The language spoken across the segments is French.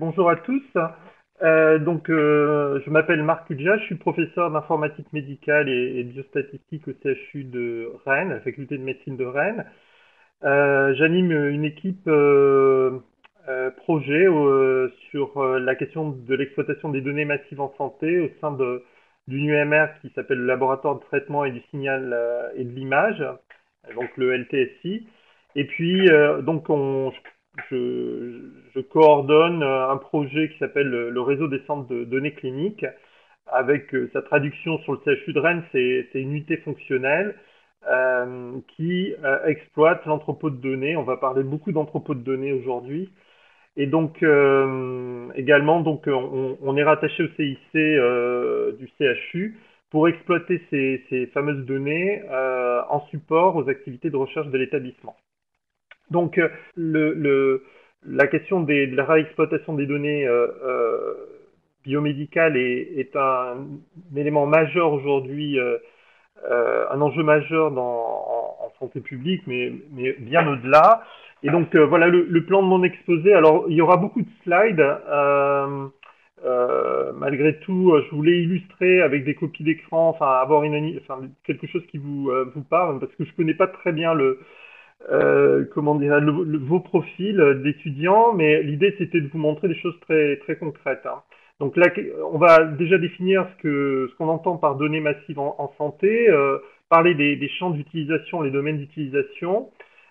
Bonjour à tous. Je m'appelle Marc Udja, je suis professeur d'informatique médicale et biostatistique au CHU de Rennes, à la faculté de médecine de Rennes. J'anime une équipe projet sur la question de l'exploitation des données massives en santé au sein d'une UMR qui s'appelle le laboratoire de traitement et du signal et de l'image, donc le LTSI. Et puis, je, je coordonne un projet qui s'appelle le réseau des centres de données cliniques, avec sa traduction sur le CHU de Rennes, c'est une unité fonctionnelle qui exploite l'entrepôt de données. On va parler beaucoup d'entrepôt de données aujourd'hui. Et donc également, on est rattaché au CIC du CHU pour exploiter ces fameuses données en support aux activités de recherche de l'établissement. Donc, la question de la réexploitation des données biomédicales est un élément majeur aujourd'hui, un enjeu majeur en santé publique, mais bien au-delà. Et donc, voilà le plan de mon exposé. Alors, il y aura beaucoup de slides. Malgré tout, je voulais illustrer avec des copies d'écran, enfin, avoir quelque chose qui vous parle, parce que je connais pas très bien comment dire, vos profils d'étudiants, mais l'idée c'était de vous montrer des choses très, très concrètes, hein. Donc là, on va déjà définir ce qu'on entend par données massives en santé, parler des champs d'utilisation, les domaines d'utilisation.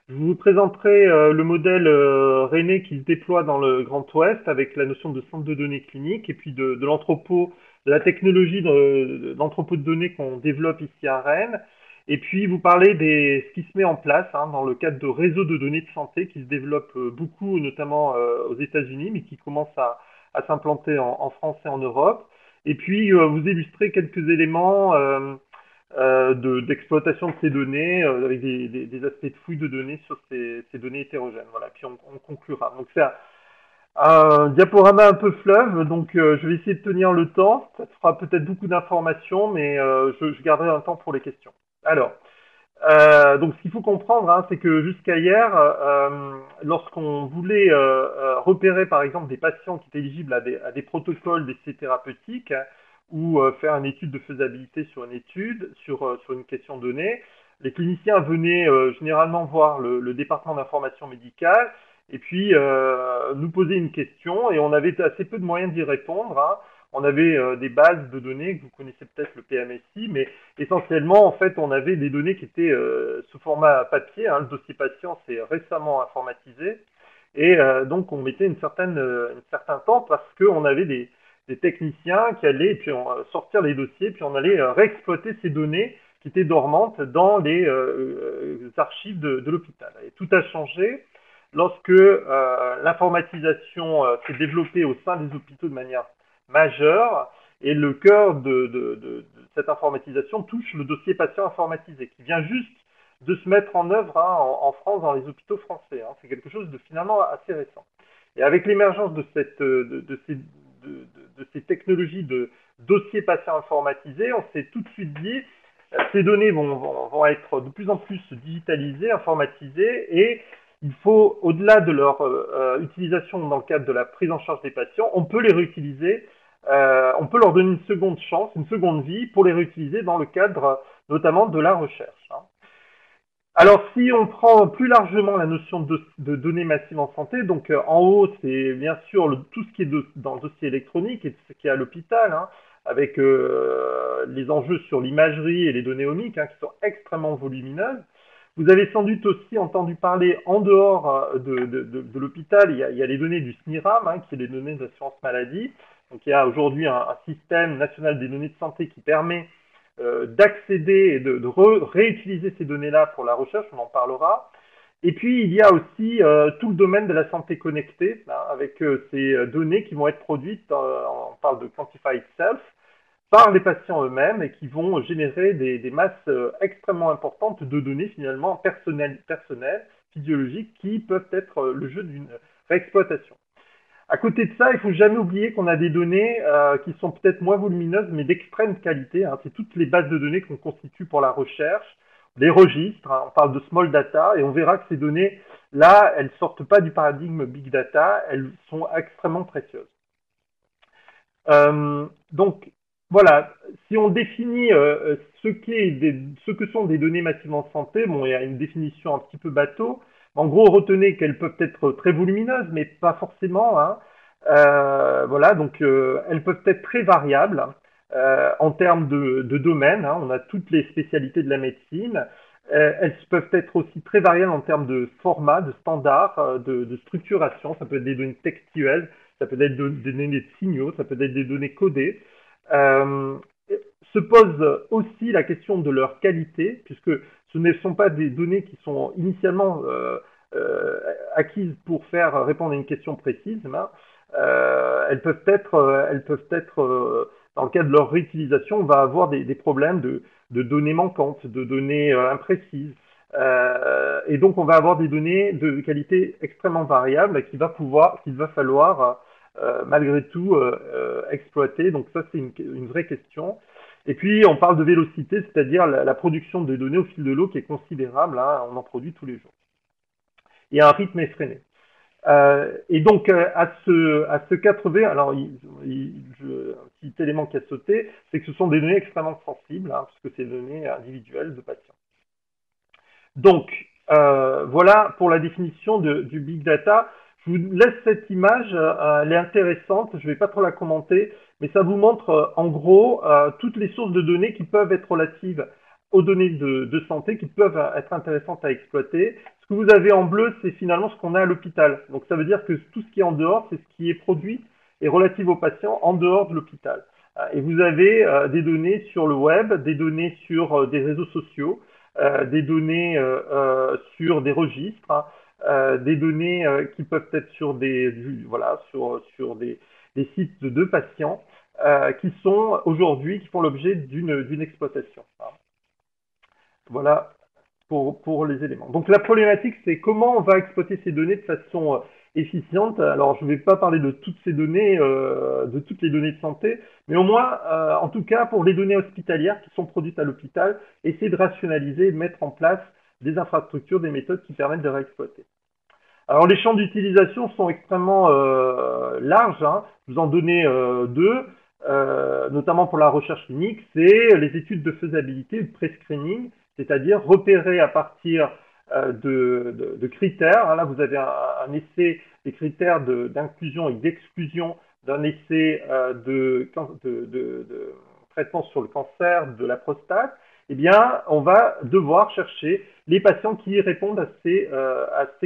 Je vous présenterai le modèle René qui se déploie dans le Grand Ouest avec la notion de centre de données cliniques et puis de l'entrepôt, de la technologie d'entrepôt de données qu'on développe ici à Rennes. Et puis, vous parlez ce qui se met en place dans le cadre de réseaux de données de santé qui se développent beaucoup, notamment aux États-Unis, mais qui commencent à s'implanter en France et en Europe. Et puis, vous illustrez quelques éléments d'exploitation de ces données avec des aspects de fouille de données sur ces données hétérogènes. Voilà, puis on conclura. Donc, c'est un diaporama un peu fleuve, donc je vais essayer de tenir le temps. Ça fera peut-être beaucoup d'informations, mais je garderai un temps pour les questions. Alors, donc ce qu'il faut comprendre, hein, c'est que jusqu'à hier, lorsqu'on voulait repérer par exemple des patients qui étaient éligibles à des protocoles d'essais thérapeutiques ou faire une étude de faisabilité sur une étude, sur une question donnée, les cliniciens venaient généralement voir le département d'information médicale et puis nous poser une question et on avait assez peu de moyens d'y répondre, hein. On avait des bases de données, que vous connaissez peut-être le PMSI, mais essentiellement, en fait, on avait des données qui étaient sous format papier, hein. Le dossier patient s'est récemment informatisé et donc on mettait un certain temps parce qu'on avait des techniciens qui allaient puis sortir les dossiers, puis on allait réexploiter ces données qui étaient dormantes dans les archives de l'hôpital. Et tout a changé lorsque l'informatisation s'est développée au sein des hôpitaux de manière majeure, et le cœur de cette informatisation touche le dossier patient informatisé, qui vient juste de se mettre en œuvre en France, dans les hôpitaux français, hein. C'est quelque chose de finalement assez récent. Et avec l'émergence de ces technologies de dossiers patients informatisés, on s'est tout de suite dit ces données vont être de plus en plus digitalisées, informatisées, et il faut, au-delà de leur utilisation dans le cadre de la prise en charge des patients, on peut les réutiliser, on peut leur donner une seconde chance, une seconde vie pour les réutiliser dans le cadre notamment de la recherche, hein. Alors, si on prend plus largement la notion de données massives en santé, donc en haut, c'est bien sûr tout ce qui est dans le dossier électronique et ce qui est à l'hôpital, hein, avec les enjeux sur l'imagerie et les données omiques, hein, qui sont extrêmement volumineuses. Vous avez sans doute aussi entendu parler en dehors de l'hôpital, il y a les données du SNIRAM, hein, qui est les données d'assurance maladie. Donc il y a aujourd'hui un système national des données de santé qui permet d'accéder et de réutiliser ces données-là pour la recherche, on en parlera. Et puis, il y a aussi tout le domaine de la santé connectée, hein, avec ces données qui vont être produites, on parle de Quantified Self, par les patients eux-mêmes et qui vont générer des masses extrêmement importantes de données finalement personnelles, physiologiques, qui peuvent être le jeu d'une réexploitation. À côté de ça, il ne faut jamais oublier qu'on a des données qui sont peut-être moins volumineuses, mais d'extrême qualité, hein. C'est toutes les bases de données qu'on constitue pour la recherche. les registres, hein, on parle de small data, et on verra que ces données-là, elles sortent pas du paradigme big data, elles sont extrêmement précieuses. Donc, voilà, si on définit ce que sont des données massivement de santé, bon, il y a une définition un petit peu bateau. En gros, retenez qu'elles peuvent être très volumineuses, mais pas forcément, hein. Voilà, donc elles peuvent être très variables en termes de domaine, hein. On a toutes les spécialités de la médecine. Elles peuvent être aussi très variables en termes de format, de standard, de structuration. Ça peut être des données textuelles, ça peut être des données de signaux, ça peut être des données codées. Euh, Se pose aussi la question de leur qualité, puisque ce ne sont pas des données qui sont initialement acquises pour faire répondre à une question précise. Hein. Elles peuvent être dans le cas de leur réutilisation, on va avoir des problèmes de données manquantes, de données imprécises. Et donc, on va avoir des données de qualité extrêmement variable qu'il va falloir malgré tout exploiter. Donc ça, c'est une vraie question. Et puis, on parle de vélocité, c'est-à-dire la production de données au fil de l'eau qui est considérable. Hein, on en produit tous les jours. Et à un rythme effréné. Et donc, à ce 4V, alors, un petit élément qui a sauté, c'est que ce sont des données extrêmement sensibles, hein, puisque c'est des données individuelles de patients. Donc, voilà pour la définition du big data. Je vous laisse cette image, elle est intéressante, je ne vais pas trop la commenter, mais ça vous montre en gros toutes les sources de données qui peuvent être relatives aux données de santé, qui peuvent être intéressantes à exploiter. Ce que vous avez en bleu, c'est finalement ce qu'on a à l'hôpital. Donc ça veut dire que tout ce qui est en dehors, c'est ce qui est produit et relatif aux patients en dehors de l'hôpital. Et vous avez des données sur le web, des données sur des réseaux sociaux, des données sur des registres, hein, des données qui peuvent être sur des sites de patients qui sont aujourd'hui qui font l'objet d'une exploitation. Hein. Voilà pour les éléments. Donc la problématique, c'est comment on va exploiter ces données de façon efficiente. Alors je ne vais pas parler de toutes ces données, de toutes les données de santé, mais au moins, en tout cas, pour les données hospitalières qui sont produites à l'hôpital, essayer de rationaliser et de mettre en place des infrastructures, des méthodes qui permettent de réexploiter. Alors les champs d'utilisation sont extrêmement larges, hein. Je vous en donner deux, notamment pour la recherche clinique, c'est les études de faisabilité ou de pré-screening, c'est-à-dire repérer à partir de critères. Hein, là, vous avez un essai, des critères d'inclusion et d'exclusion d'un essai de traitement sur le cancer de la prostate. Eh bien, on va devoir chercher les patients qui répondent à ces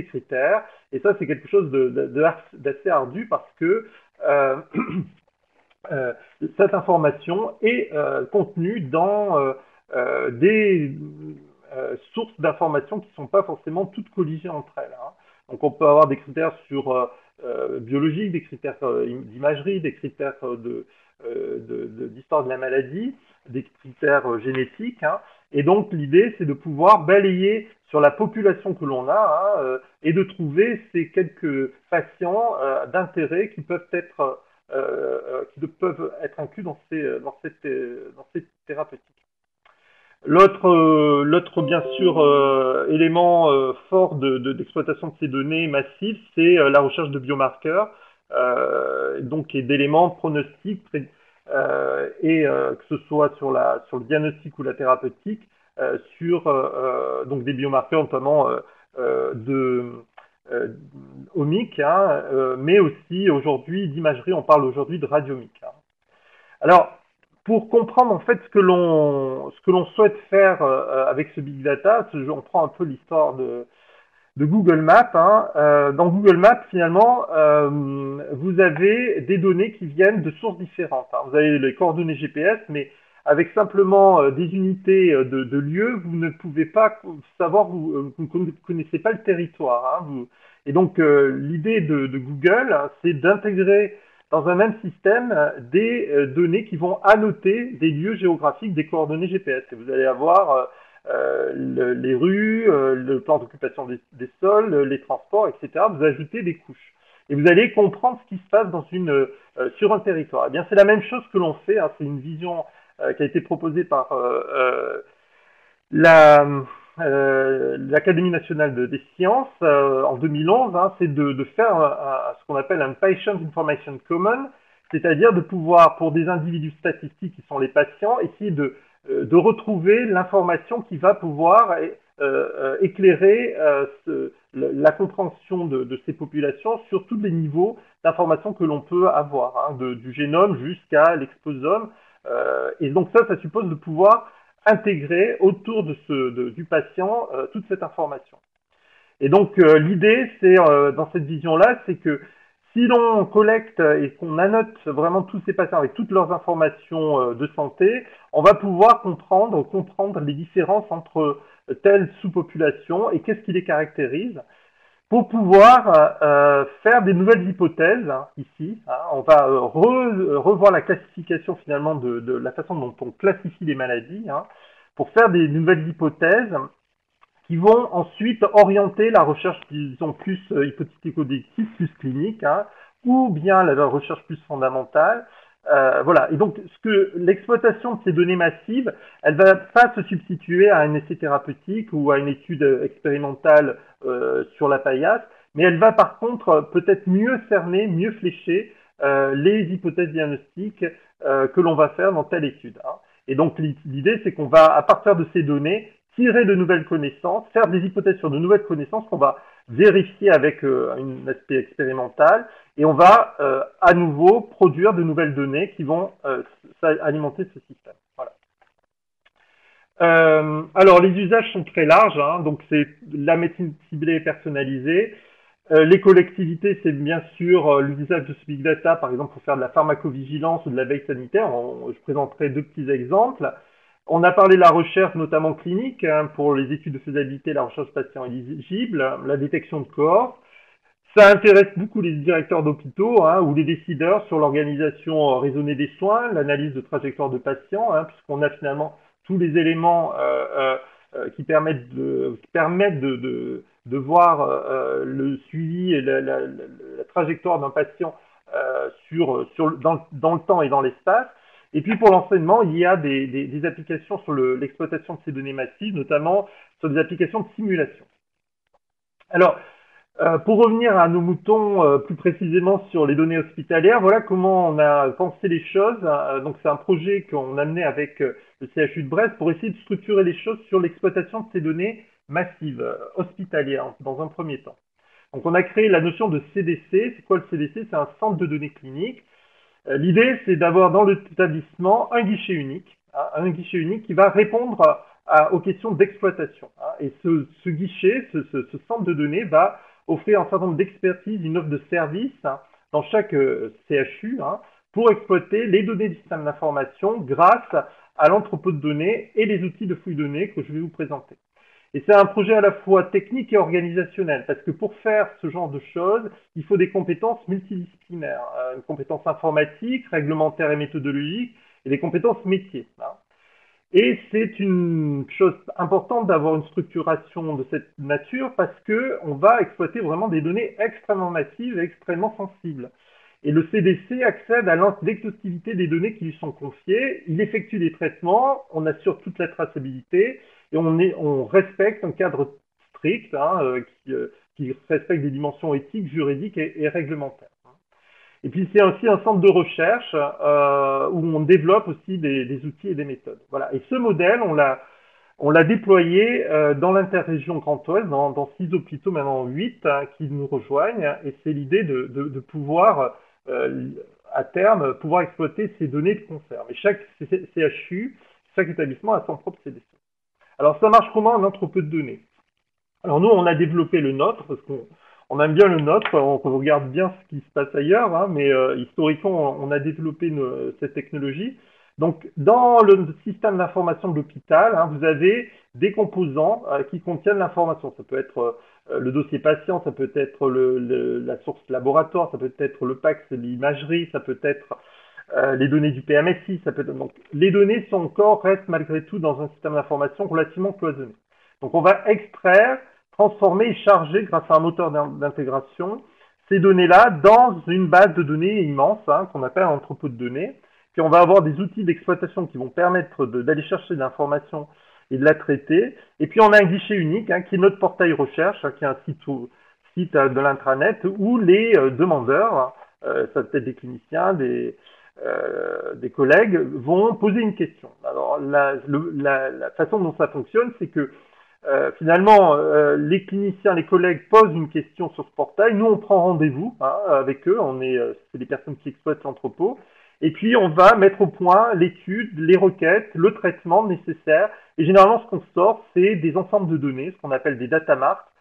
critères. Et ça, c'est quelque chose d'assez ardu parce que cette information est contenue dans des sources d'informations qui ne sont pas forcément toutes colligées entre elles. Hein. Donc on peut avoir des critères sur biologiques, des critères d'imagerie, des critères d'histoire de la maladie, des critères génétiques. Hein. Et donc l'idée, c'est de pouvoir balayer sur la population que l'on a hein, et de trouver ces quelques patients d'intérêt qui peuvent être inclus dans ces thérapeutiques. L'autre bien sûr élément fort d'exploitation de ces données massives, c'est la recherche de biomarqueurs, donc et d'éléments pronostiques que ce soit sur le diagnostic ou la thérapeutique, donc des biomarqueurs notamment omiques, hein, mais aussi aujourd'hui d'imagerie, on parle aujourd'hui de radiomique. Hein. Alors, pour comprendre en fait ce que l'on souhaite faire avec ce big data, on prend un peu l'histoire de Google Maps. Hein. Dans Google Maps, finalement, vous avez des données qui viennent de sources différentes. Hein. Vous avez les coordonnées GPS, mais avec simplement des unités de lieux, vous ne pouvez pas savoir, vous ne connaissez pas le territoire. Hein. Et donc, l'idée de Google, hein, c'est d'intégrer dans un même système des données qui vont annoter des lieux géographiques, des coordonnées GPS. Et vous allez avoir les rues, le plan d'occupation des sols, les transports, etc. Vous ajoutez des couches. Et vous allez comprendre ce qui se passe sur un territoire. Eh bien, c'est la même chose que l'on fait. Hein, c'est une vision qui a été proposée par L'Académie nationale des sciences, en 2011, hein, c'est de faire ce qu'on appelle un Patient Information Common, c'est-à-dire de pouvoir, pour des individus statistiques qui sont les patients, essayer de retrouver l'information qui va pouvoir éclairer la compréhension de ces populations sur tous les niveaux d'information que l'on peut avoir, hein, du génome jusqu'à l'exposome. Et donc ça suppose de pouvoir intégrer autour du patient toute cette information. Et donc l'idée, c'est dans cette vision-là, c'est que si l'on collecte et qu'on annote vraiment tous ces patients avec toutes leurs informations de santé, on va pouvoir comprendre les différences entre telle sous-population et qu'est-ce qui les caractérise pour pouvoir faire des nouvelles hypothèses, hein, ici. Hein, on va revoir la classification finalement de la façon dont on classifie les maladies, hein, pour faire des nouvelles hypothèses qui vont ensuite orienter la recherche, disons, plus hypothético-déductive, plus clinique, hein, ou bien la recherche plus fondamentale. Voilà. Et donc, l'exploitation de ces données massives, elle va pas se substituer à un essai thérapeutique ou à une étude expérimentale sur la paillasse, mais elle va par contre peut-être mieux cerner, mieux flécher les hypothèses diagnostiques que l'on va faire dans telle étude. Hein. Et donc, l'idée, c'est qu'on va, à partir de ces données, tirer de nouvelles connaissances, faire des hypothèses sur de nouvelles connaissances qu'on va vérifier avec un aspect expérimental, et on va à nouveau produire de nouvelles données qui vont alimenter ce système. Voilà. Alors les usages sont très larges, hein, donc c'est la médecine ciblée et personnalisée. Les collectivités, c'est bien sûr l'usage de ce big data, par exemple pour faire de la pharmacovigilance ou de la veille sanitaire. Je présenterai deux petits exemples. On a parlé de la recherche, notamment clinique, hein, pour les études de faisabilité, la recherche patient éligible, la détection de cohortes. Ça intéresse beaucoup les directeurs d'hôpitaux, hein, ou les décideurs sur l'organisation raisonnée des soins, l'analyse de trajectoire de patients, hein, puisqu'on a finalement tous les éléments qui permettent de voir le suivi et la trajectoire d'un patient dans le temps et dans l'espace. Et puis pour l'enseignement, il y a des applications sur l'exploitation de ces données massives, notamment sur des applications de simulation. Alors, pour revenir à nos moutons plus précisément sur les données hospitalières, voilà comment on a pensé les choses. Donc c'est un projet qu'on a mené avec le CHU de Brest pour essayer de structurer les choses sur l'exploitation de ces données massives hospitalières dans un premier temps. Donc on a créé la notion de CDC. C'est quoi le CDC? C'est un centre de données cliniques. L'idée, c'est d'avoir dans l'établissement un guichet unique qui va répondre aux questions d'exploitation. Et ce guichet, ce centre de données va offrir un certain nombre d'expertises, une offre de service dans chaque CHU pour exploiter les données du système d'information grâce à l'entrepôt de données et les outils de fouille de données que je vais vous présenter. Et c'est un projet à la fois technique et organisationnel, parce que pour faire ce genre de choses, il faut des compétences multidisciplinaires, une compétence informatique, réglementaire et méthodologique, et des compétences métiers. Et c'est une chose importante d'avoir une structuration de cette nature, parce qu'on va exploiter vraiment des données extrêmement massives et extrêmement sensibles. Et le CDC accède à l'exhaustivité des données qui lui sont confiées, il effectue des traitements, on assure toute la traçabilité, et on respecte un cadre strict qui respecte des dimensions éthiques, juridiques et réglementaires. Et puis c'est aussi un centre de recherche où on développe aussi des outils et des méthodes. Voilà. Et ce modèle, on l'a déployé dans l'interrégion Grand Ouest, dans 6 hôpitaux, maintenant 8, qui nous rejoignent. Et c'est l'idée de pouvoir, à terme, pouvoir exploiter ces données de concert. Mais chaque CHU, chaque établissement a son propre CDC. Alors ça marche comment un entrepôt de données? Alors nous, on a développé le nôtre, parce qu'on aime bien le nôtre, on regarde bien ce qui se passe ailleurs, hein, mais historiquement, on a développé cette technologie. Donc dans le système d'information de l'hôpital, vous avez des composants qui contiennent l'information. Ça peut être le dossier patient, ça peut être la source laboratoire, ça peut être le PACS, l'imagerie, ça peut être les données du PMSI, donc les données restent malgré tout dans un système d'information relativement cloisonné. Donc on va extraire, transformer et charger grâce à un moteur d'intégration ces données-là dans une base de données immense qu'on appelle un entrepôt de données. Puis on va avoir des outils d'exploitation qui vont permettre d'aller chercher de l'information et de la traiter. Et puis on a un guichet unique qui est notre portail recherche, qui est un site de l'intranet où les demandeurs, ça peut être des cliniciens, des collègues, vont poser une question. Alors la façon dont ça fonctionne, c'est que finalement, les cliniciens, les collègues posent une question sur ce portail. Nous, on prend rendez-vous avec eux. C'est des personnes qui exploitent l'entrepôt. Et puis, on va mettre au point l'étude, les requêtes, le traitement nécessaire. Et généralement, ce qu'on sort, c'est des ensembles de données, ce qu'on appelle des data marts.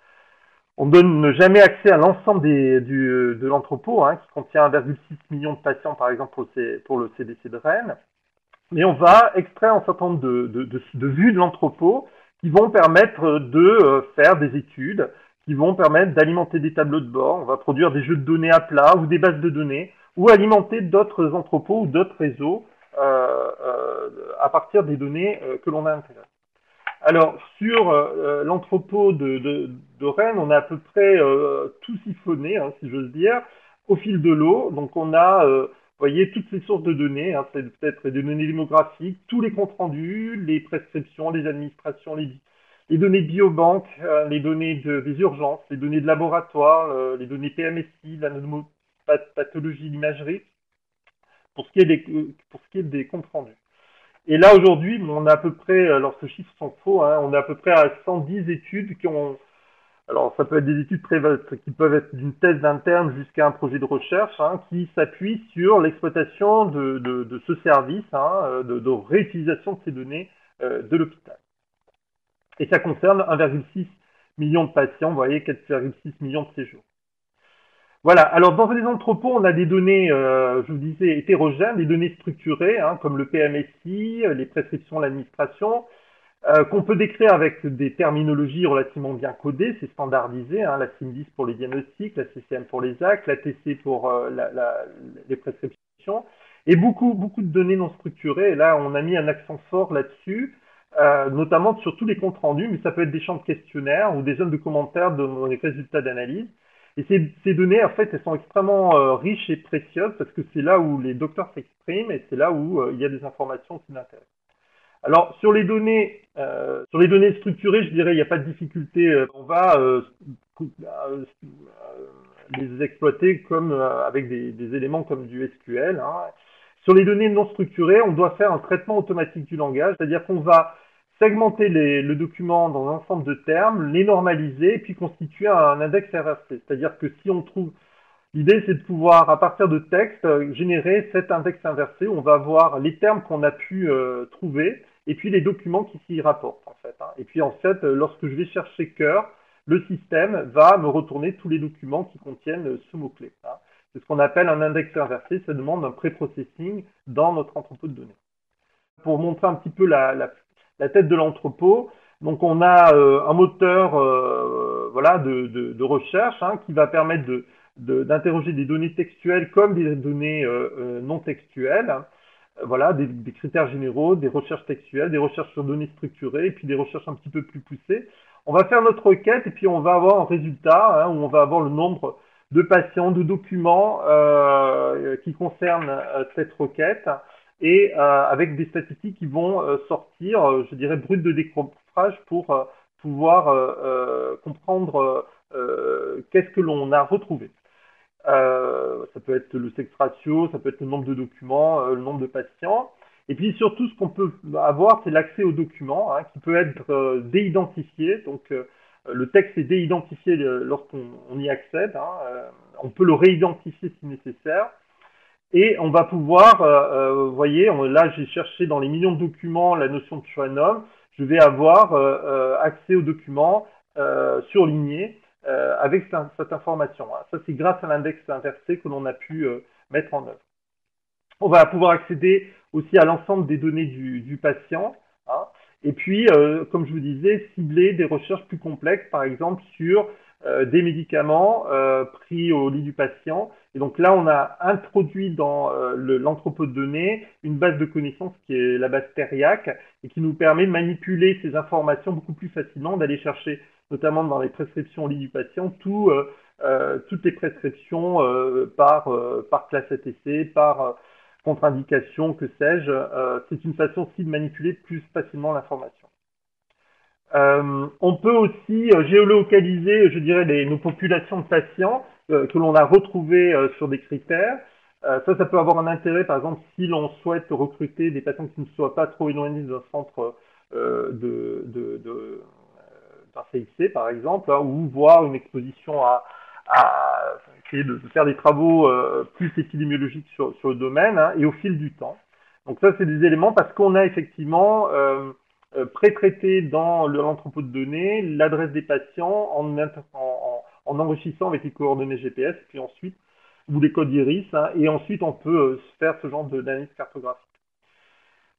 On ne donne jamais accès à l'ensemble de l'entrepôt, qui contient 1,6 million de patients, par exemple, pour le CDC de Rennes. Mais on va extraire un certain nombre de vues de l'entrepôt qui vont permettre de faire des études, qui vont permettre d'alimenter des tableaux de bord. On va produire des jeux de données à plat ou des bases de données, ou alimenter d'autres entrepôts ou d'autres réseaux à partir des données que l'on a intégrées. Alors, sur l'entrepôt de Rennes, on a à peu près tout siphonné, si j'ose dire, au fil de l'eau. Donc, on a, vous voyez, toutes ces sources de données, c'est peut-être des données démographiques, tous les comptes rendus, les prescriptions, les administrations, les données biobanques, les données des urgences, les données de laboratoire, les données PMSI, l'anomopathologie, l'imagerie, pour ce qui est des comptes rendus. Et là, aujourd'hui, on a à peu près, alors ce chiffre sont faux, on est à peu près à 110 études alors ça peut être des études qui peuvent être d'une thèse d'interne jusqu'à un projet de recherche, qui s'appuient sur l'exploitation de ce service, de réutilisation de ces données de l'hôpital. Et ça concerne 1,6 million de patients, vous voyez, 4,6 millions de séjours. Voilà, alors dans les entrepôts, on a des données, je vous disais, hétérogènes, des données structurées, comme le PMSI, les prescriptions, l'administration, qu'on peut décrire avec des terminologies relativement bien codées, c'est standardisé, la CIM-10 pour les diagnostics, la CCM pour les actes, la TC pour les prescriptions, et beaucoup de données non structurées. Et là, on a mis un accent fort là-dessus, notamment sur tous les comptes rendus, mais ça peut être des champs de questionnaires ou des zones de commentaires dans les résultats d'analyse. Et ces données, en fait, elles sont extrêmement riches et précieuses parce que c'est là où les docteurs s'expriment et c'est là où il y a des informations qui l'intéressent. Alors, sur les données structurées, je dirais, il n'y a pas de difficulté. On va les exploiter comme avec des éléments comme du SQL. Sur les données non structurées, on doit faire un traitement automatique du langage, c'est-à-dire qu'on va segmenter le document dans un ensemble de termes, les normaliser et puis constituer un index RRC. C'est-à-dire que si on trouve... L'idée, c'est de pouvoir, à partir de textes, générer cet index inversé où on va avoir les termes qu'on a pu trouver et puis les documents qui s'y rapportent, en fait. Et puis, en fait, lorsque je vais chercher cœur, le système va me retourner tous les documents qui contiennent ce mot-clé. C'est ce qu'on appelle un index inversé, ça demande un pré-processing dans notre entrepôt de données. Pour montrer un petit peu la tête de l'entrepôt, donc on a un moteur de recherche qui va permettre d'interroger des données textuelles comme des données non textuelles, des critères généraux, des recherches textuelles, des recherches sur données structurées, et puis des recherches un petit peu plus poussées. On va faire notre requête et puis on va avoir un résultat où on va avoir le nombre de patients, de documents qui concernent cette requête et avec des statistiques qui vont sortir, je dirais, brutes de décoffrage pour pouvoir comprendre qu'est-ce que l'on a retrouvé. Ça peut être le sexe ratio, ça peut être le nombre de documents, le nombre de patients. Et puis surtout, ce qu'on peut avoir, c'est l'accès aux documents qui peut être déidentifié. Donc le texte est déidentifié lorsqu'on y accède. On peut le réidentifier si nécessaire. Et on va pouvoir, vous voyez, là j'ai cherché dans les millions de documents la notion de Schwannum. Je vais avoir accès aux documents surlignés avec cette information. Ça, c'est grâce à l'index inversé que l'on a pu mettre en œuvre. On va pouvoir accéder aussi à l'ensemble des données du patient. Et puis, comme je vous disais, cibler des recherches plus complexes, par exemple sur des médicaments pris au lit du patient. Et donc là, on a introduit dans l'entrepôt de données une base de connaissances qui est la base TERIAC et qui nous permet de manipuler ces informations beaucoup plus facilement, d'aller chercher notamment dans les prescriptions au lit du patient, toutes les prescriptions par classe ATC, par contre-indication, que sais-je. C'est une façon aussi de manipuler plus facilement l'information. On peut aussi géolocaliser, je dirais, nos populations de patients que l'on a retrouvées sur des critères. Ça peut avoir un intérêt, par exemple, si l'on souhaite recruter des patients qui ne soient pas trop éloignés d'un centre d'un CIC, par exemple, hein, ou voir une exposition à essayer de faire des travaux plus épidémiologiques sur le domaine, hein, et au fil du temps. Donc ça, c'est des éléments parce qu'on a effectivement pré-traité dans l'entrepôt de données l'adresse des patients en enrichissant avec les coordonnées GPS, puis ensuite, ou les codes iris, hein, et ensuite on peut faire ce genre d'analyse cartographique.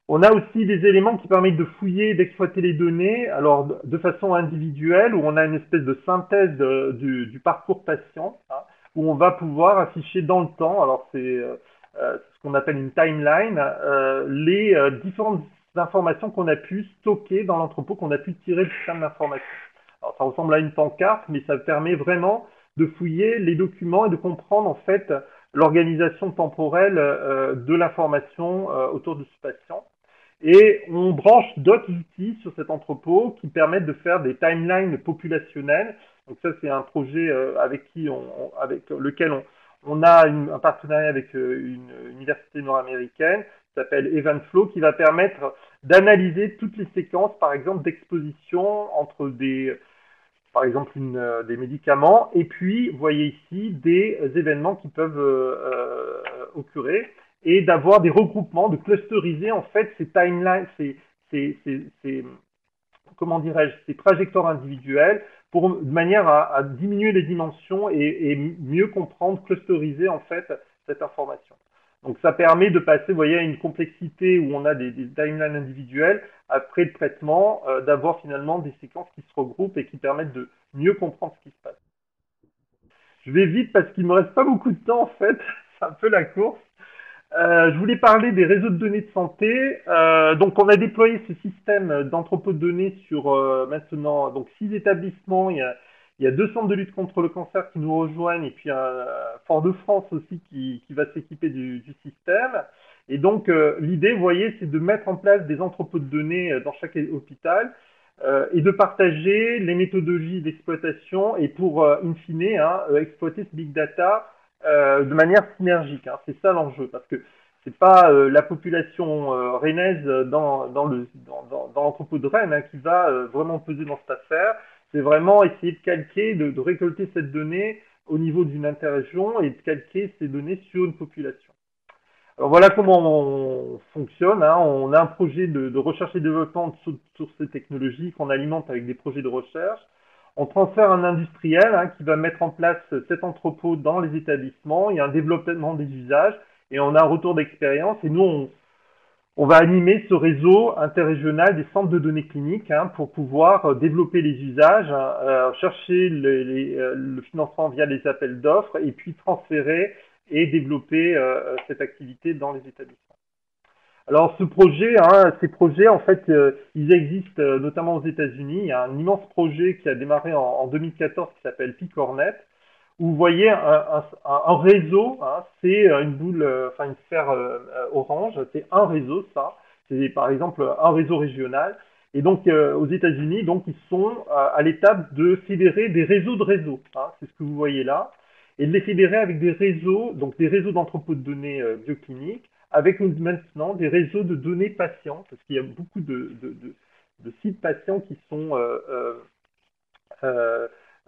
On a aussi des éléments qui permettent de fouiller et d'exploiter les données, alors de façon individuelle, où on a une espèce de synthèse du parcours patient, hein, où on va pouvoir afficher dans le temps, alors c'est ce qu'on appelle une timeline, les différentes informations qu'on a pu stocker dans l'entrepôt, qu'on a pu tirer du système d'information. Alors ça ressemble à une pancarte, mais ça permet vraiment de fouiller les documents et de comprendre en fait l'organisation temporelle de l'information autour de ce patient. Et on branche d'autres outils sur cet entrepôt qui permettent de faire des timelines populationnelles. Donc ça, c'est un projet avec lequel on a un partenariat avec une université nord-américaine qui s'appelle Evenflow, qui va permettre d'analyser toutes les séquences, par exemple, d'exposition entre par exemple, des médicaments, et puis, vous voyez ici, des événements qui peuvent occurrir, et d'avoir des regroupements, de clusteriser, en fait, ces timelines, comment dirais-je, ces trajectoires individuelles, de manière à diminuer les dimensions et mieux comprendre, clusteriser, en fait, cette information. Donc ça permet de passer, vous voyez, à une complexité où on a des timelines individuelles, après le traitement, d'avoir finalement des séquences qui se regroupent et qui permettent de mieux comprendre ce qui se passe. Je vais vite parce qu'il me reste pas beaucoup de temps en fait, c'est un peu la course. Je voulais parler des réseaux de données de santé. Donc on a déployé ce système d'entrepôt de données sur maintenant donc 6 établissements. Il y a 2 centres de lutte contre le cancer qui nous rejoignent et puis un Fort-de-France aussi qui va s'équiper du système. Et donc l'idée, vous voyez, c'est de mettre en place des entrepôts de données dans chaque hôpital et de partager les méthodologies d'exploitation et pour, in fine, hein, exploiter ce big data de manière synergique. Hein. C'est ça l'enjeu, parce que c'est pas la population rennaise dans l'entrepôt de Rennes hein, qui va vraiment peser dans cette affaire. C'est vraiment essayer de calquer, de récolter cette donnée au niveau d'une interrégion et de calquer ces données sur une population. Alors voilà comment on fonctionne. Hein. On a un projet de recherche et développement sur ces technologies qu'on alimente avec des projets de recherche. On transfère un industriel hein, qui va mettre en place cet entrepôt dans les établissements. Il y a un développement des usages et on a un retour d'expérience. Et nous, on va animer ce réseau interrégional des centres de données cliniques hein, pour pouvoir développer les usages, chercher le financement via les appels d'offres et puis transférer et développer cette activité dans les établissements. Alors ce projet, hein, ces projets, en fait, ils existent notamment aux États-Unis. Il y a un immense projet qui a démarré en 2014 qui s'appelle Picornet, où vous voyez un réseau, hein, c'est une boule, enfin une sphère orange, c'est un réseau, ça. C'est par exemple un réseau régional. Et donc aux États-Unis, donc ils sont à l'étape de fédérer des réseaux de réseaux. Hein, c'est ce que vous voyez là, et de les fédérer avec des réseaux, donc des réseaux d'entrepôts de données biocliniques, avec maintenant des réseaux de données patients, parce qu'il y a beaucoup de sites patients qui sont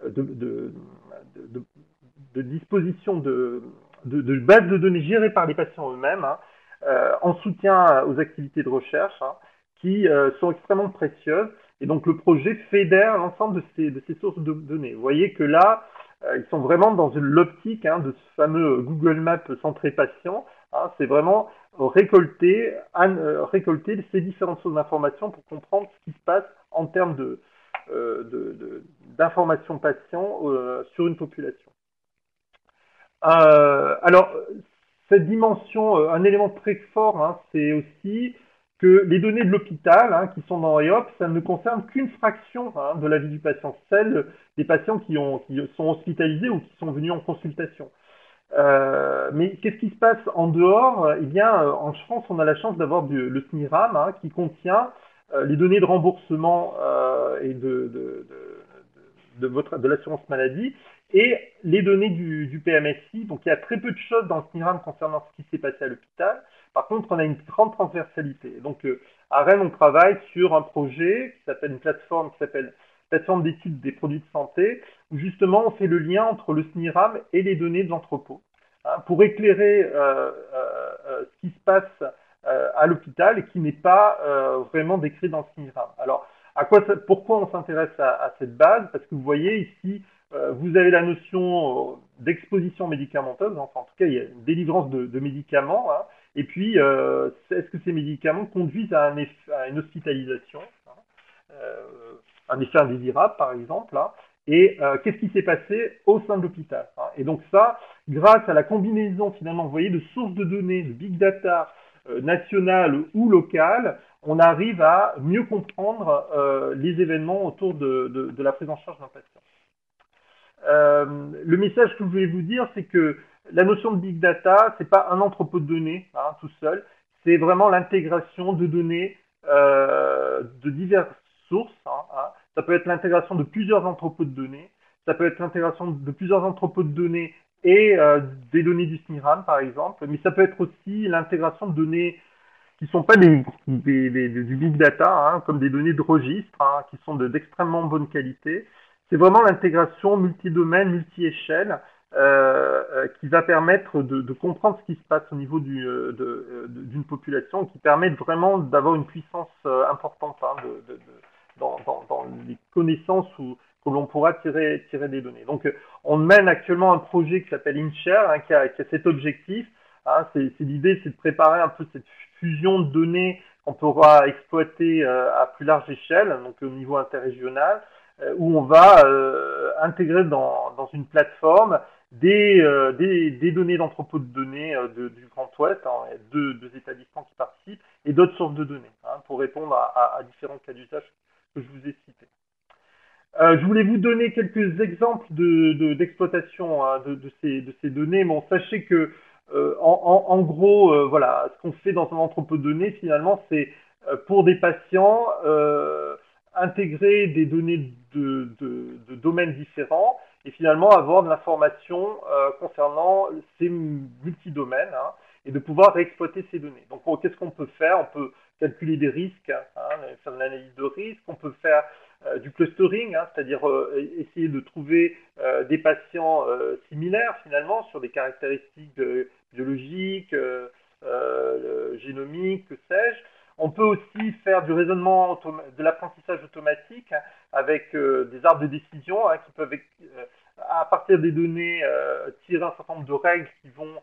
de disposition de bases de données gérées par les patients eux-mêmes, hein, en soutien aux activités de recherche, hein, qui sont extrêmement précieuses. Et donc le projet fédère l'ensemble de ces sources de données. Vous voyez que là, ils sont vraiment dans l'optique hein, de ce fameux Google Maps centré patient. Hein, c'est vraiment récolter ces différentes sources d'informations pour comprendre ce qui se passe en termes d'informations patients sur une population. Alors, cette dimension, un élément très fort, hein, c'est aussi que les données de l'hôpital hein, qui sont dans EOP, ça ne concerne qu'une fraction hein, de la vie du patient, celle des patients qui sont hospitalisés ou qui sont venus en consultation. Mais qu'est-ce qui se passe en dehors? Eh bien, en France, on a la chance d'avoir le SNIRAM hein, qui contient les données de remboursement et de l'assurance maladie et les données du PMSI. Donc il y a très peu de choses dans le SNIRAM concernant ce qui s'est passé à l'hôpital. Par contre, on a une grande transversalité. Donc à Rennes, on travaille sur un projet qui s'appelle une plateforme qui s'appelle plateforme d'études des produits de santé, où justement on fait le lien entre le SNIRAM et les données de l'entrepôt, hein, pour éclairer ce qui se passe à l'hôpital et qui n'est pas vraiment décrit dans le SNIRAM. Alors, pourquoi on s'intéresse à cette base? Parce que vous voyez ici, vous avez la notion d'exposition médicamenteuse, enfin en tout cas il y a une délivrance de médicaments, hein, et puis est-ce que ces médicaments conduisent à une hospitalisation, hein, un effet indésirable par exemple, hein, et qu'est-ce qui s'est passé au sein de l'hôpital, hein. Et donc ça, grâce à la combinaison finalement, vous voyez, de sources de données, de big data nationales ou locales, on arrive à mieux comprendre les événements autour de la prise en charge d'un patient. Le message que je voulais vous dire, c'est que la notion de big data, c'est pas un entrepôt de données, hein, tout seul, c'est vraiment l'intégration de données de diverses sources, hein. Ça peut être l'intégration de plusieurs entrepôts de données, ça peut être l'intégration de plusieurs entrepôts de données et des données du SNIRAM par exemple, mais ça peut être aussi l'intégration de données qui ne sont pas du big data, hein, comme des données de registre, hein, qui sont d'extrêmement bonne qualité. C'est vraiment l'intégration multi-domaine, multi-échelle, qui va permettre de comprendre ce qui se passe au niveau d'une population, qui permet vraiment d'avoir une puissance importante, hein, dans les connaissances que l'on pourra tirer des données. Donc, on mène actuellement un projet qui s'appelle InShare, hein, qui a cet objectif. Hein, l'idée, c'est de préparer un peu cette fusion de données qu'on pourra exploiter à plus large échelle, donc au niveau interrégional, où on va intégrer dans une plateforme des données d'entrepôt de données du Grand Ouest, hein, deux établissements qui participent, et d'autres sources de données, hein, pour répondre à différents cas d'usage que je vous ai cités. Je voulais vous donner quelques exemples d'exploitation hein, de ces données. Bon, sachez que en gros, voilà, ce qu'on fait dans un entrepôt de données, finalement, c'est pour des patients intégrer des données de domaines différents et finalement avoir de l'information concernant ces multidomaines, hein, et de pouvoir réexploiter ces données. Donc, qu'est-ce qu'on peut faire? On peut calculer des risques, hein, faire de l'analyse de risque, on peut faire du clustering, hein, c'est-à-dire essayer de trouver des patients similaires finalement sur des caractéristiques biologiques, génomiques, que sais-je. On peut aussi faire du raisonnement, de l'apprentissage automatique, hein, avec des arbres de décision, hein, qui peuvent, à partir des données, tirer un certain nombre de règles qui vont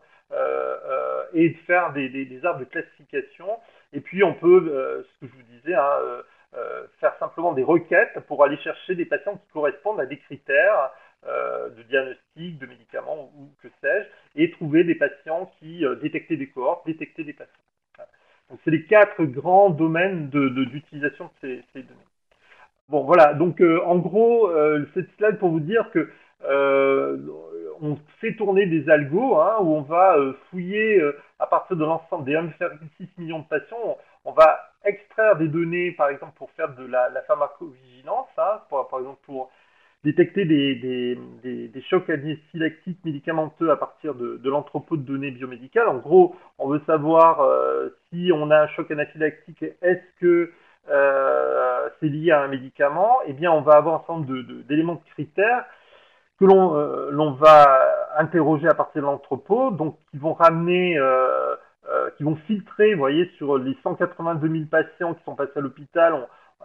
et faire des arbres de classification. Et puis on peut, ce que je vous disais, hein, faire simplement des requêtes pour aller chercher des patients qui correspondent à des critères de diagnostic, de médicaments ou que sais-je, et trouver des patients qui détectaient des cohortes, détecter des patients. Donc c'est les 4 grands domaines d'utilisation de ces données. Bon voilà, donc en gros, cette slide pour vous dire que on fait tourner des algos, hein, où on va fouiller à partir de l'ensemble des 1,6 millions de patients, on va extraire des données, par exemple, pour faire de la pharmacovigilance, hein, par exemple pour détecter des chocs anaphylactiques médicamenteux à partir de l'entrepôt de données biomédicales. En gros, on veut savoir si on a un choc anaphylactique, est-ce que c'est lié à un médicament? Eh bien, on va avoir un certain nombre d'éléments de critères que l'on va interroger à partir de l'entrepôt, donc qui vont ramener, qui vont filtrer, vous voyez, sur les 182 000 patients qui sont passés à l'hôpital,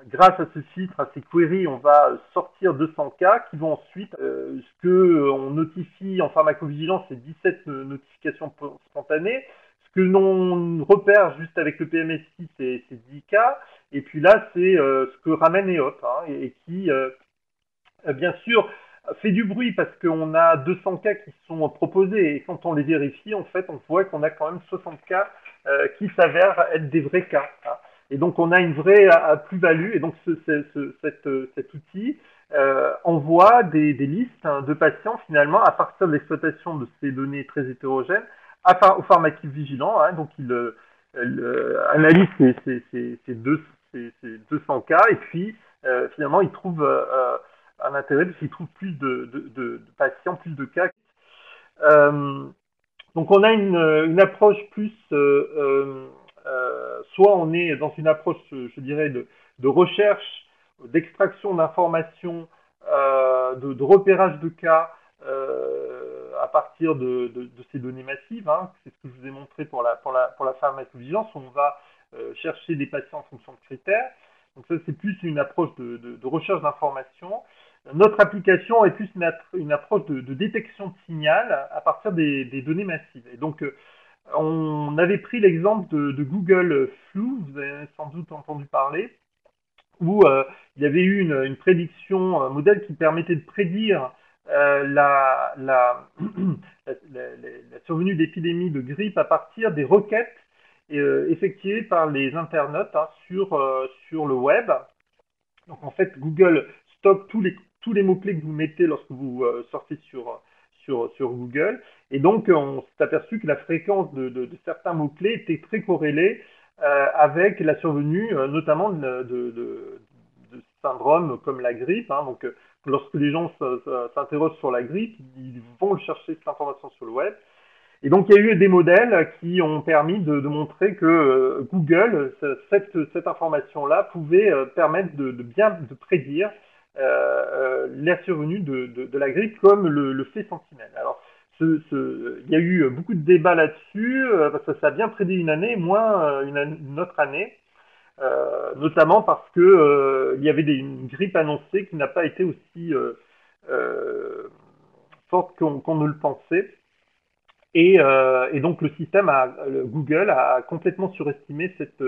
grâce à ce filtre, à ces queries, on va sortir 200 cas qui vont ensuite, ce qu'on notifie en pharmacovigilance, c'est 17 notifications spontanées. Ce que l'on repère juste avec le PMSI, c'est 10 cas. Et puis là, c'est ce que ramène EOP, hein, et qui, bien sûr, fait du bruit parce qu'on a 200 cas qui sont proposés. Et quand on les vérifie, en fait, on voit qu'on a quand même 60 cas qui s'avèrent être des vrais cas, hein. Et donc, on a une vraie plus-value. Et donc, cet outil envoie des listes, hein, de patients, finalement, à partir de l'exploitation de ces données très hétérogènes, aux pharmacovigilant, hein. Donc, il analyse ces ces 200 cas, et puis finalement, ils trouvent un intérêt parce qu'ils trouvent plus de patients, plus de cas. Euh, donc on a une approche plus, soit on est dans une approche, je dirais, de recherche, d'extraction d'informations, de repérage de cas à partir de ces données massives. Hein. C'est ce que je vous ai montré pour la pharmacovigilance. On va chercher des patients en fonction de critères. Donc ça, c'est plus une approche de recherche d'informations. Notre application est plus une approche de détection de signal à partir des données massives. Et donc, on avait pris l'exemple de Google Flu, vous avez sans doute entendu parler, où il y avait eu une prédiction, un modèle qui permettait de prédire la survenue d'épidémies de grippe à partir des requêtes effectuées par les internautes sur le web. Donc en fait, Google stocke tous les mots-clés que vous mettez lorsque vous sortez sur Google. Et donc, on s'est aperçu que la fréquence de certains mots-clés était très corrélée avec la survenue notamment de syndromes comme la grippe. Hein. Donc, lorsque les gens s'interrogent sur la grippe, ils vont chercher cette information sur le web. Et donc, il y a eu des modèles qui ont permis de montrer que Google, cette information-là, pouvait permettre de bien de prédire la survenue de la grippe comme le fait Sentinelle. Alors, il y a eu beaucoup de débats là-dessus, parce que ça a bien prédit une année, moins une autre année, notamment parce que il y avait une grippe annoncée qui n'a pas été aussi forte qu'on ne le pensait. Et donc le système Google a complètement surestimé cet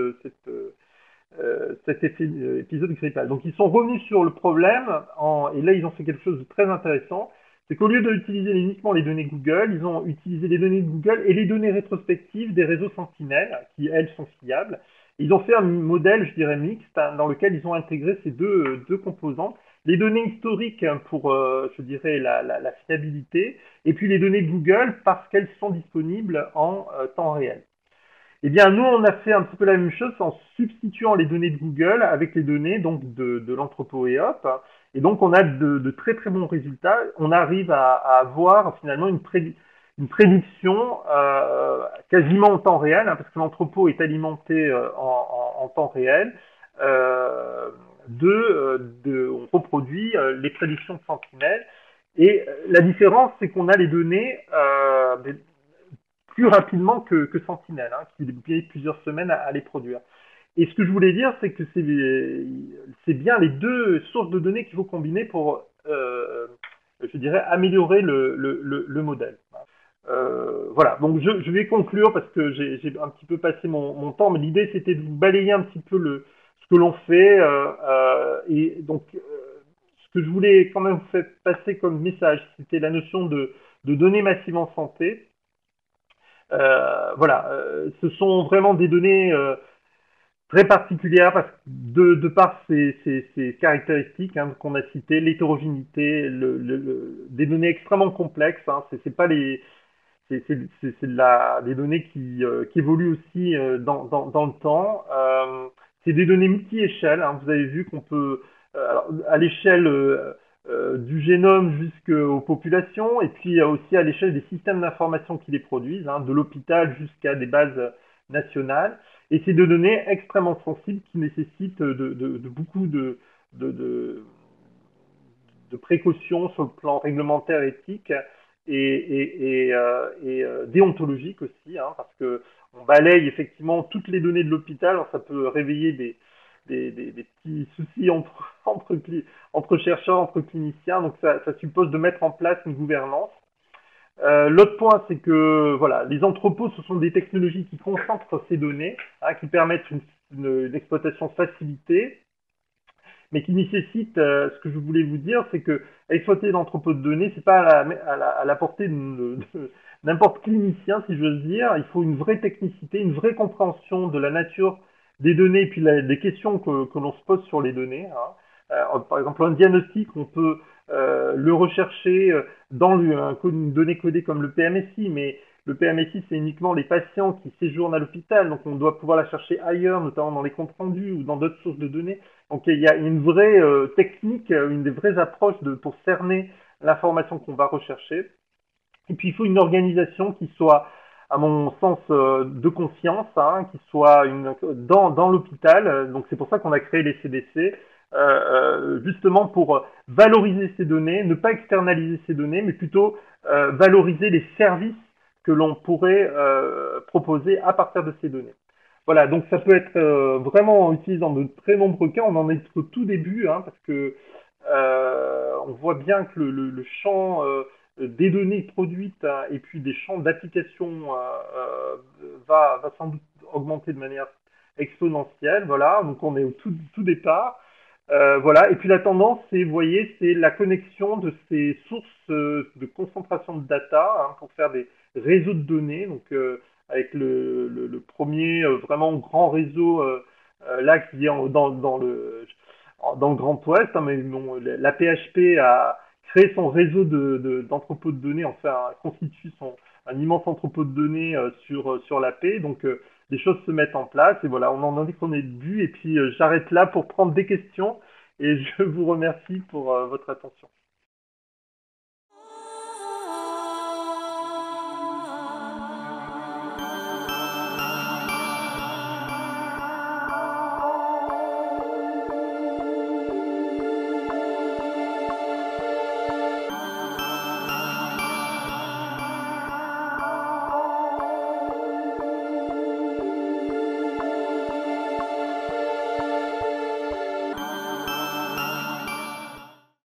épisode grippal. Donc ils sont revenus sur le problème et là ils ont fait quelque chose de très intéressant. C'est qu'au lieu d'utiliser uniquement les données Google, ils ont utilisé les données de Google et les données rétrospectives des réseaux Sentinel, qui elles sont fiables. Ils ont fait un modèle, je dirais, mixte, hein, dans lequel ils ont intégré ces deux composantes. Les données historiques pour, je dirais, la fiabilité, et puis les données de Google parce qu'elles sont disponibles en temps réel. Eh bien, nous, on a fait un petit peu la même chose en substituant les données de Google avec les données donc de l'entrepôt EOP. Et donc, on a de très très bons résultats. On arrive à avoir finalement une prédiction quasiment en temps réel, hein, parce que l'entrepôt est alimenté en temps réel. On reproduit les prédictions de Sentinelle. Et la différence, c'est qu'on a les données plus rapidement que Sentinelle, hein, qui met plusieurs semaines à les produire. Et ce que je voulais dire, c'est que c'est bien les deux sources de données qu'il faut combiner pour, je dirais, améliorer le modèle. Voilà, donc je vais conclure parce que j'ai un petit peu passé mon temps, mais l'idée c'était de vous balayer un petit peu ce que l'on fait. Et donc, ce que je voulais quand même vous faire passer comme message, c'était la notion de données massives en santé. Voilà, ce sont vraiment des données très particulières parce que de par ces caractéristiques hein, qu'on a citées, l'hétérogénéité, des données extrêmement complexes. Hein, c'est pas des données qui évoluent aussi dans le temps. C'est des données multi-échelles. Hein, vous avez vu qu'on peut, alors, à l'échelle du génome jusqu'aux populations, et puis aussi à l'échelle des systèmes d'information qui les produisent, hein, de l'hôpital jusqu'à des bases nationales. Et c'est des données extrêmement sensibles qui nécessitent beaucoup de précautions sur le plan réglementaire, éthique et déontologique aussi, hein, parce que on balaye effectivement toutes les données de l'hôpital, ça peut réveiller des petits soucis entre chercheurs, entre cliniciens, donc ça suppose de mettre en place une gouvernance. L'autre point, c'est que voilà, les entrepôts, ce sont des technologies qui concentrent ces données, hein, qui permettent une exploitation facilitée, mais qui nécessitent, ce que je voulais vous dire, c'est que exploiter l'entrepôt de données, c'est pas à la portée de n'importe clinicien, si j'ose dire. Il faut une vraie technicité, une vraie compréhension de la nature des données et puis des questions que l'on se pose sur les données. Hein. Par exemple, un diagnostic, on peut le rechercher dans une donnée codée comme le PMSI, mais Le PMSI, c'est uniquement les patients qui séjournent à l'hôpital, donc on doit pouvoir la chercher ailleurs, notamment dans les comptes rendus ou dans d'autres sources de données. Donc il y a une vraie technique, une des vraies approches pour cerner l'information qu'on va rechercher. Et puis il faut une organisation qui soit, à mon sens, de confiance, hein, qui soit dans l'hôpital. Donc c'est pour ça qu'on a créé les CDC, justement pour valoriser ces données, ne pas externaliser ces données, mais plutôt valoriser les services que l'on pourrait proposer à partir de ces données. Voilà, donc ça peut être vraiment utilisé dans de très nombreux cas. On en est au tout début, hein, parce que on voit bien que le champ des données produites, hein, et puis des champs d'application va sans doute augmenter de manière exponentielle. Voilà, donc on est au tout départ. Voilà, et puis la tendance, c'est, vous voyez, c'est la connexion de ces sources de concentration de data, hein, pour faire des réseaux de données. Donc, avec le premier vraiment grand réseau là qui est dans le Grand Ouest, hein, mais bon, la PHP a créé son réseau d'entrepôts de données, enfin constitue un immense entrepôt de données sur la paix. Donc les choses se mettent en place et voilà, on en est qu'on est début. Et puis j'arrête là pour prendre des questions et je vous remercie pour votre attention.